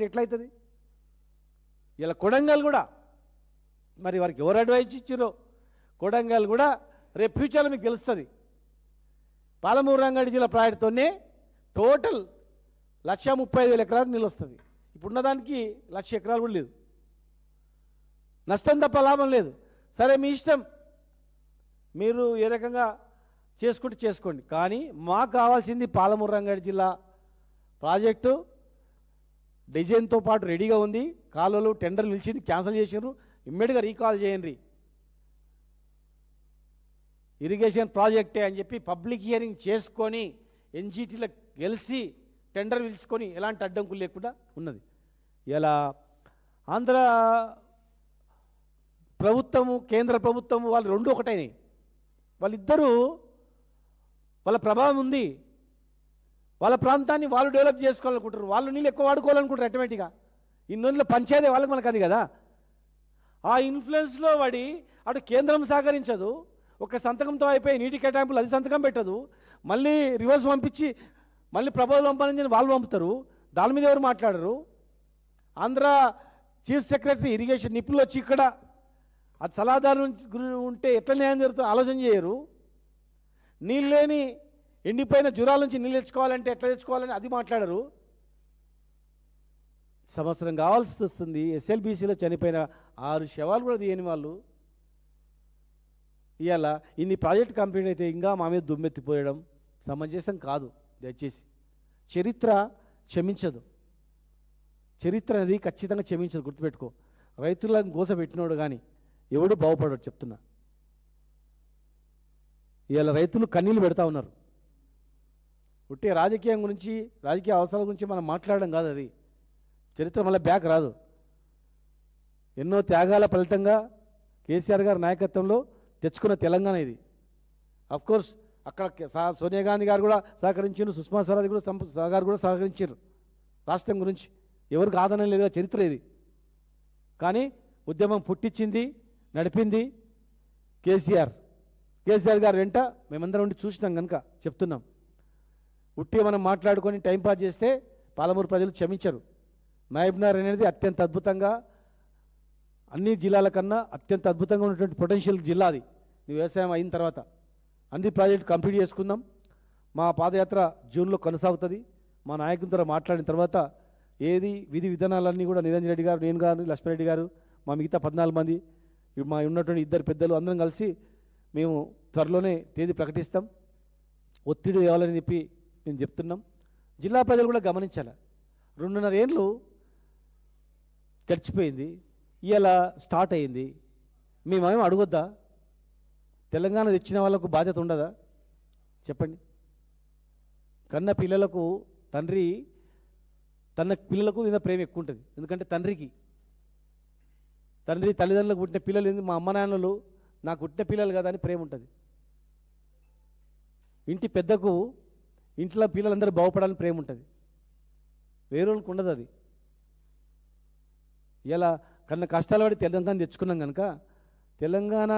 ఎట్లయితుంది? ఇలా కొడంగల్ కూడా మరి వారికి ఎవరు అడ్వైజ్ ఇచ్చారో కొడంగల్ కూడా రేపు ఫ్యూచర్లో మీకు తెలుస్తుంది. పాలమూరు రంగారెడ్డి జిల్లా ప్రాజెక్టుతోనే టోటల్ 1,35,000 ఎకరాలు నీళ్ళు వస్తుంది. ఇప్పుడున్న దానికి 1,00,000 ఎకరాలు కూడా లేదు. నష్టం తప్ప లాభం లేదు. సరే మీ ఇష్టం, మీరు ఏ రకంగా చేసుకుంటే చేసుకోండి. కానీ మాకు కావాల్సింది పాలమూరు రంగారెడ్డి జిల్లా ప్రాజెక్టు డిజైన్తో పాటు రెడీగా ఉంది. కాలువలు టెండర్లు నిలిచింది, క్యాన్సిల్ చేసినారు. ఇమ్మీడియట్గా రీకాల్ చేయండి. ఇరిగేషన్ ప్రాజెక్టే అని చెప్పి పబ్లిక్ హియరింగ్ చేసుకొని ఎన్జీటీలో గెలిచి టెండర్ పిలుచుకొని ఎలాంటి అడ్డంకులు లేకుండా ఉన్నది. ఇలా ఆంధ్ర ప్రభుత్వము కేంద్ర ప్రభుత్వము వాళ్ళు రెండు ఒకటైనాయి. వాళ్ళిద్దరూ వాళ్ళ ప్రభావం ఉంది. వాళ్ళ ప్రాంతాన్ని వాళ్ళు డెవలప్ చేసుకోవాలనుకుంటారు. వాళ్ళు నీళ్ళు ఎక్కువ వాడుకోవాలనుకుంటారు. ఆటోమేటిక్గా ఇన్నోళ్ళు పంచేదే వాళ్ళకి మనకు అది కదా. ఆ ఇన్ఫ్లుయెన్స్లో పడి అటు కేంద్రం సహకరించదు. ఒక సంతకంతో అయిపోయి నీటి కేటాయింపులు అది సంతకం పెట్టదు. మళ్ళీ రివర్స్ పంపించి మళ్ళీ ప్రపోజల్ పంపాలని వాళ్ళు పంపుతారు. దాని మీద ఎవరు మాట్లాడరు. ఆంధ్ర చీఫ్ సెక్రటరీ ఇరిగేషన్ నిపుణులు వచ్చి ఇక్కడ అది సలహాదారు ఉంటే ఎట్లా న్యాయం జరుగుతుందో ఆలోచన చేయరు. నీళ్ళు లేని ఎండిపోయిన జ్వరాల నుంచి నీళ్ళు తెచ్చుకోవాలంటే ఎట్లా తెచ్చుకోవాలని అది మాట్లాడరు. సంవత్సరం కావాల్సి వస్తుంది. ఎస్ఎల్బీసీలో చనిపోయిన 6 శవాలు కూడా తీయని వాళ్ళు ఇవాళ ఇన్ని ప్రాజెక్ట్ కంప్లీట్ అయితే ఇంకా మా మీద దుమ్మెత్తిపోయడం సమంజసం కాదు. దయచేసి చరిత్ర క్షమించదు. చరిత్ర అనేది ఖచ్చితంగా క్షమించదు. గుర్తుపెట్టుకో. రైతులను గోసపెట్టినోడు కానీ ఎవడు బాగుపడడు చెప్తున్నా. ఇవాళ రైతులు కన్నీళ్ళు పెడతా ఉన్నారు. ఉట్టే రాజకీయం గురించి రాజకీయ అవసరాల గురించి మనం మాట్లాడడం కాదు. అది చరిత్ర మళ్ళీ బ్యాక్ రాదు. ఎన్నో త్యాగాల ఫలితంగా కేసీఆర్ గారి నాయకత్వంలో తెచ్చుకున్న తెలంగాణ ఇది. అఫ్కోర్స్ అక్కడ సోనియా గాంధీ గారు కూడా సహకరించారు, సుష్మా స్వరాజ్ కూడా గారు కూడా సహకరించారు రాష్ట్రం గురించి. ఎవరికి ఆదరణ లేదు. చరిత్ర ఇది. కానీ ఉద్యమం పుట్టించింది, నడిపింది కేసీఆర్ గారు వెంట మేమందరం ఉండి చూసినాం కనుక చెప్తున్నాం. ఉట్టి మనం మాట్లాడుకొని టైంపాస్ చేస్తే పాలమూరు ప్రజలు క్షమించరు. మహబూబ్నగర్ అనేది అత్యంత అద్భుతంగా అన్ని జిల్లాల కన్నా అత్యంత అద్భుతంగా ఉన్నటువంటి పొటెన్షియల్ జిల్లా అది. వ్యవసాయం అయిన తర్వాత అన్ని ప్రాజెక్టు కంప్లీట్ చేసుకుందాం. మా పాదయాత్ర జూన్లో కొనసాగుతుంది. మా నాయకులతో మాట్లాడిన తర్వాత ఏది విధి విధానాలన్నీ కూడా నిరంజన్ రెడ్డి గారు, నేను గారు, లక్ష్మణరెడ్డి గారు, మా మిగతా 14 మంది మా ఉన్నటువంటి 2 పెద్దలు అందరం కలిసి మేము త్వరలోనే తేదీ ప్రకటిస్తాం. ఒత్తిడి కావాలని చెప్పి నేను చెప్తున్నాం. జిల్లా ప్రజలు కూడా గమనించాలి. 2.5 ఏళ్ళు గడిచిపోయింది. ఇవాళ స్టార్ట్ అయింది. మేమేమో అడగొద్దా? తెలంగాణ తెచ్చిన వాళ్ళకు బాధ్యత ఉండదా? చెప్పండి. కన్న పిల్లలకు తండ్రి తన పిల్లలకు మీద ప్రేమ ఎక్కువ ఉంటుంది. ఎందుకంటే తండ్రి తల్లిదండ్రులకు పుట్టిన పిల్లలు ఏంది, మా అమ్మ నాన్నలు నాకు పుట్టిన పిల్లలు కదా అని ప్రేమ ఉంటుంది. ఇంటి పెద్దకు ఇంట్లో పిల్లలందరూ బాగుపడాలని ప్రేమ ఉంటుంది. వేరేళ్ళకి ఉండదు అది. ఇలా కన్న కష్టాలు పడి తెలంగాణ తెచ్చుకున్నాం కనుక తెలంగాణ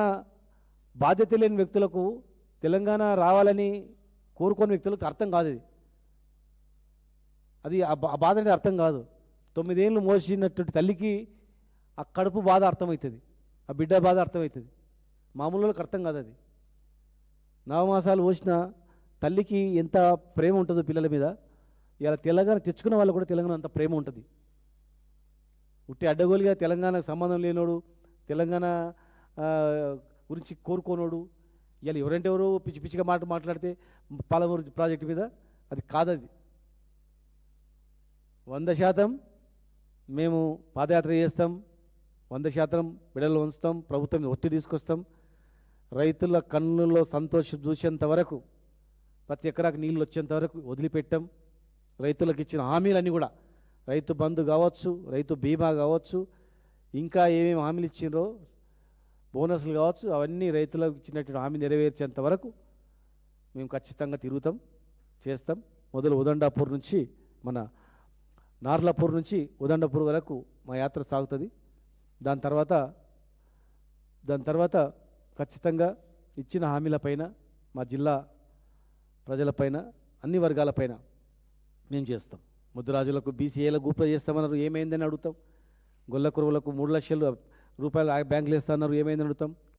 బాధ్యత లేని వ్యక్తులకు, తెలంగాణ రావాలని కోరుకునే వ్యక్తులకు అర్థం కాదు. అది ఆ బాధ అనేది అర్థం కాదు. 9 ఏళ్ళు మోసినటువంటి తల్లికి ఆ కడుపు బాధ అర్థమవుతుంది, ఆ బిడ్డ బాధ అర్థమవుతుంది. మామూలులకు అర్థం కాదు అది. 9 మాసాలు పోసిన తల్లికి ఎంత ప్రేమ ఉంటుందో పిల్లల మీద. ఇలా తెలంగాణ తెచ్చుకున్న వాళ్ళు కూడా తెలంగాణ అంత ప్రేమ ఉంటుంది. ఉట్టి అడ్డగోలుగా తెలంగాణకు సంబంధం లేనోడు, తెలంగాణ గురించి కోరుకోనోడు ఇలా ఎవరంటే ఎవరో పిచ్చి పిచ్చిగా మాట్లాడితే పాలమూరు ప్రాజెక్టు మీద అది కాదది. 100% మేము పాదయాత్ర చేస్తాం. 100% బిడలు ఉంచుతాం. ప్రభుత్వం ఒత్తిడి తీసుకొస్తాం. రైతుల కన్నుల్లో సంతోషం చూసేంత వరకు, ప్రతి ఎకరాకు నీళ్ళు వచ్చేంత వరకు వదిలిపెట్టాం. రైతులకు ఇచ్చిన హామీలన్నీ కూడా, రైతు బంధు కావచ్చు, రైతు బీమా కావచ్చు, ఇంకా ఏమేమి హామీలు ఇచ్చిండ్రో, బోనస్లు కావచ్చు, అవన్నీ రైతులకు ఇచ్చినటువంటి హామీ నెరవేర్చేంత వరకు మేము ఖచ్చితంగా తిరుగుతాం, చేస్తాం. మొదలు ఉదండాపూర్ నుంచి మన నార్లాపూర్ నుంచి ఉదండపూర్ వరకు మా యాత్ర సాగుతుంది. దాని తర్వాత ఖచ్చితంగా ఇచ్చిన హామీలపైన, మా జిల్లా ప్రజలపైన, అన్ని వర్గాలపైన మేము చేస్తాం. ముద్దురాజులకు బీసీఏలకు గూప్ర చేస్తామన్నారు, ఏమైందని అడుగుతాం. గొల్ల కురువులకు 3 లక్షలు రూపాయలు బ్యాంకులు వేస్తామన్నారు, ఏమైందని అడుగుతాం.